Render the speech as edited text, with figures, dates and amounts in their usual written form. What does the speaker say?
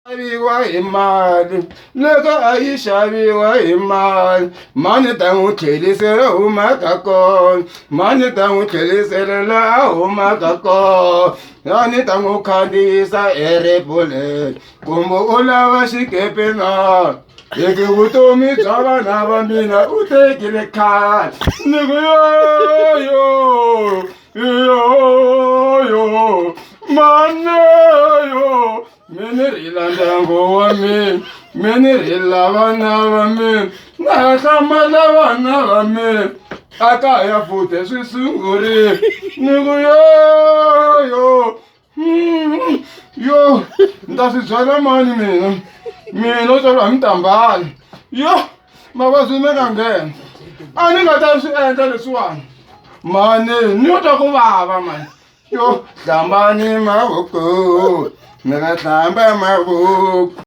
Xaviwa hi mali loko a yi xaviwa hi mali mani ta n'wi tlhelisela humaka kona mani ta n'wi tlhelisela laha humaka kona a ni ta n'wi khandziyisa airplane kumbe u lava xikepe na hi ku vutomi bya vana va mina u tekile khale ni ku yo mani yo mini rila ndyangu wa mina mini rila vana va mina na hlamala vana va mina a kaya futhi swi sungurile ni ku yo ni ta swi byela mani mina u tswariwa hi mitambala yo mavabyi mi nga nghena a ni nga ta swi endla leswiwani mani ni yo twa ku vava mani yo hlambani mavoko mi nga hlamba mavoko.